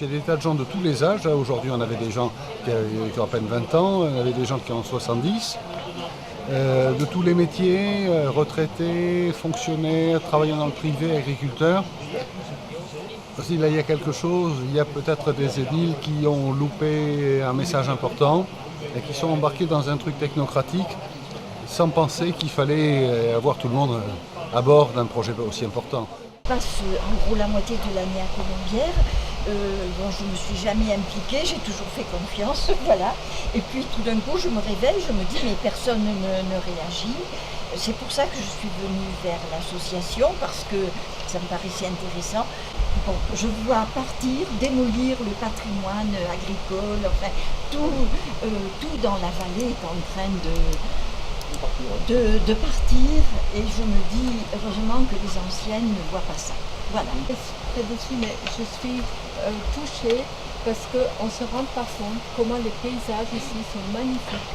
J'ai des tas de gens de tous les âges. Aujourd'hui, on avait des gens qui ont à peine 20 ans, on avait des gens qui ont 70, de tous les métiers, retraités, fonctionnaires, travaillant dans le privé, agriculteurs. S'il y a quelque chose, il y a peut-être des édiles qui ont loupé un message important et qui sont embarqués dans un truc technocratique sans penser qu'il fallait avoir tout le monde à bord d'un projet aussi important. Je passe en gros la moitié de l'année à Colombières. Bon, je ne me suis jamais impliquée, j'ai toujours fait confiance, voilà. Et puis tout d'un coup, je me réveille, je me dis mais personne ne réagit. C'est pour ça que je suis venue vers l'association, parce que ça me paraissait intéressant. Bon, je vois partir, démolir le patrimoine agricole, enfin tout dans la vallée est en train de partir, et je me dis heureusement que les anciennes ne voient pas ça. Voilà. Très déçue, mais je suis touchée parce qu'on se rend pas compte comment les paysages ici sont magnifiques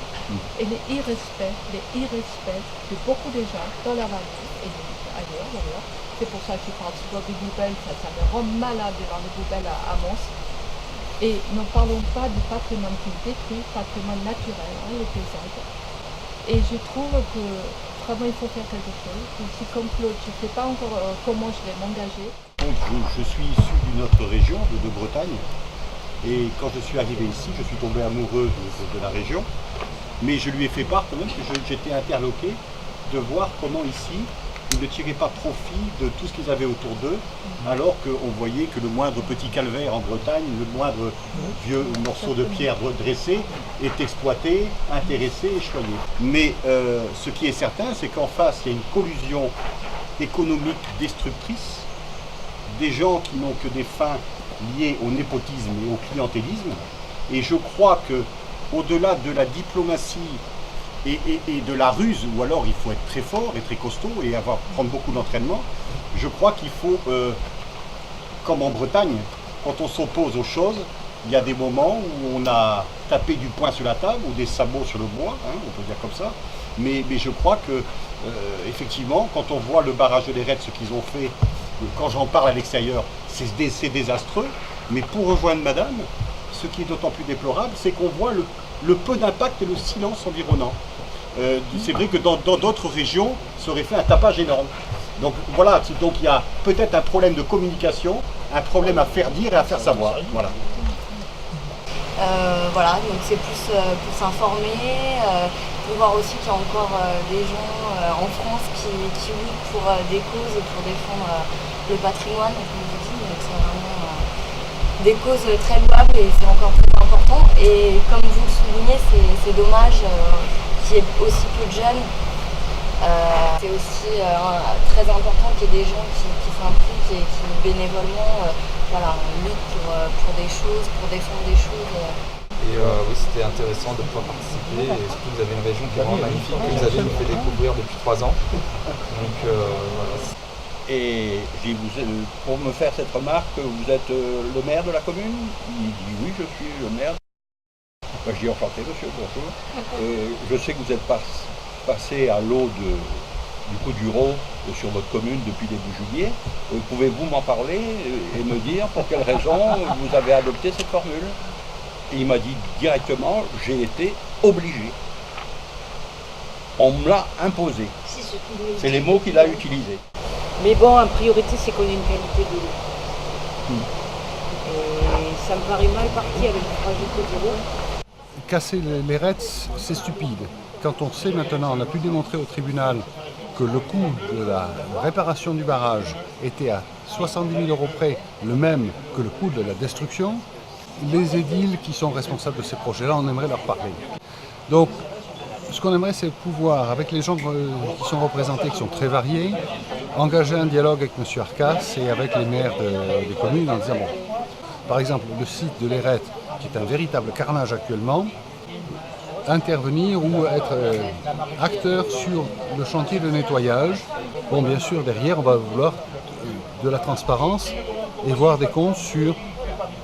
et les irrespects de beaucoup de gens dans la vallée et ailleurs d'ailleurs. C'est pour ça que je parle souvent des poubelles, ça me rend malade de voir les poubelles à Mons. Et ne parlons pas du patrimoine qui est détruit, patrimoine naturel, les paysages. Et je trouve que vraiment il faut faire quelque chose. Je suis comme Claude, je ne sais pas encore comment je vais m'engager. Je suis issu d'une autre région, de Bretagne. Et quand je suis arrivé ici, je suis tombé amoureux de la région. Mais je lui ai fait part quand même que j'étais interloqué de voir comment ici, ils ne tiraient pas profit de tout ce qu'ils avaient autour d'eux, alors qu'on voyait que le moindre petit calvaire en Bretagne, le moindre vieux morceau de pierre dressé est exploité, intéressé et choyé. Mais ce qui est certain, c'est qu'en face, il y a une collusion économique destructrice, des gens qui n'ont que des fins liées au népotisme et au clientélisme. Et je crois que, au-delà de la diplomatie et de la ruse, ou alors il faut être très fort et très costaud et prendre beaucoup d'entraînement, je crois qu'il faut, comme en Bretagne, quand on s'oppose aux choses, il y a des moments où on a tapé du poing sur la table ou des sabots sur le bois, on peut dire comme ça, mais je crois que, effectivement, quand on voit le barrage de l'Érette, ce qu'ils ont fait, quand j'en parle à l'extérieur, c'est désastreux, mais pour rejoindre madame, ce qui est d'autant plus déplorable, c'est qu'on voit le peu d'impact et le silence environnant. C'est vrai que dans d'autres régions, ça aurait fait un tapage énorme. Donc voilà, donc il y a peut-être un problème de communication, un problème à faire dire et à faire savoir. Voilà. Voilà, donc c'est plus informer, pour voir aussi qu'il y a encore des gens en France qui luttent pour des causes et pour défendre le patrimoine, comme je dis, donc c'est vraiment des causes très louables et c'est encore très important. Et comme vous le soulignez, c'est dommage qu'il y ait aussi peu de jeunes. C'est aussi très important qu'il y ait des gens qui s'impliquent et qui bénévolement luttent pour des choses, pour défendre des choses. Et oui, c'était intéressant de pouvoir participer. Et surtout, vous avez une région qui est vraiment magnifique, que vous avez nous fait découvrir depuis 3 ans. Donc voilà. Et pour me faire cette remarque, vous êtes le maire de la commune? Il dit oui, je suis le maire. Je dis enchanté, monsieur, bonjour. Je sais que vous êtes passé à l'eau du coup du Rhône sur votre commune depuis début juillet. Pouvez-vous m'en parler et me dire pour quelle raison vous avez adopté cette formule? Et il m'a dit directement, j'ai été obligé. On me l'a imposé. C'est les mots qu'il a utilisés. Mais bon, en priorité, c'est qu'on ait une qualité de l'eau. Et ça me paraît mal parti avec le projet de l'eau. Casser les RETS, c'est stupide. Quand on sait maintenant, on a pu démontrer au tribunal que le coût de la réparation du barrage était à 70 000 € près, le même que le coût de la destruction, les édiles qui sont responsables de ces projets-là, on aimerait leur parler. Donc, ce qu'on aimerait, c'est pouvoir, avec les gens qui sont représentés, qui sont très variés, engager un dialogue avec M. Arcas et avec les maires des communes en disant, bon, par exemple, le site de l'Érette, qui est un véritable carnage actuellement, intervenir ou être acteur sur le chantier de nettoyage. Bon, bien sûr, derrière, on va vouloir de la transparence et voir des comptes sur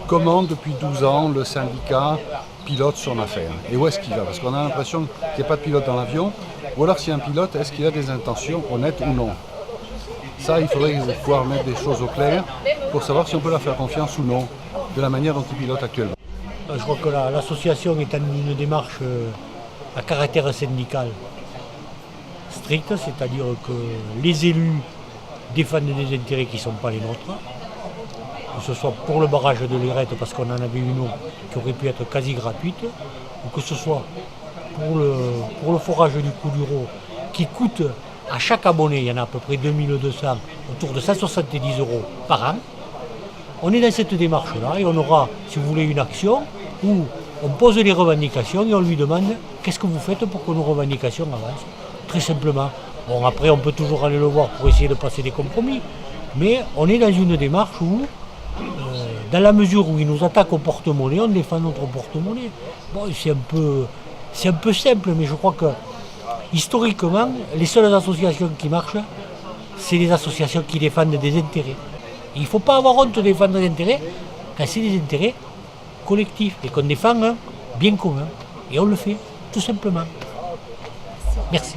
comment, depuis 12 ans, le syndicat pilote son affaire. Et où est-ce qu'il va? Parce qu'on a l'impression qu'il n'y a pas de pilote dans l'avion. Ou alors, s'il y a un pilote, est-ce qu'il a des intentions honnêtes ou non? Ça, il faudrait pouvoir mettre des choses au clair pour savoir si on peut leur faire confiance ou non. de la manière dont ils pilotent actuellement. Je crois que l'association est dans une démarche à caractère syndical strict, c'est-à-dire que les élus défendent des intérêts qui ne sont pas les nôtres, que ce soit pour le barrage de l'Irette parce qu'on en avait une eau qui aurait pu être quasi gratuite, ou que ce soit pour le forage du Couduro qui coûte à chaque abonné, il y en a à peu près 2200, autour de 170 € par an. On est dans cette démarche-là et on aura, si vous voulez, une action où on pose les revendications et on lui demande qu'est-ce que vous faites pour que nos revendications avancent. Très simplement. Bon, après, on peut toujours aller le voir pour essayer de passer des compromis, mais on est dans une démarche où, dans la mesure où il nous attaque au porte-monnaie, on défend notre porte-monnaie. Bon, c'est un peu simple, mais je crois que historiquement, les seules associations qui marchent, c'est les associations qui défendent des intérêts. Il ne faut pas avoir honte de défendre des intérêts quand c'est des intérêts collectifs et qu'on défend un bien commun. Et on le fait, tout simplement. Merci.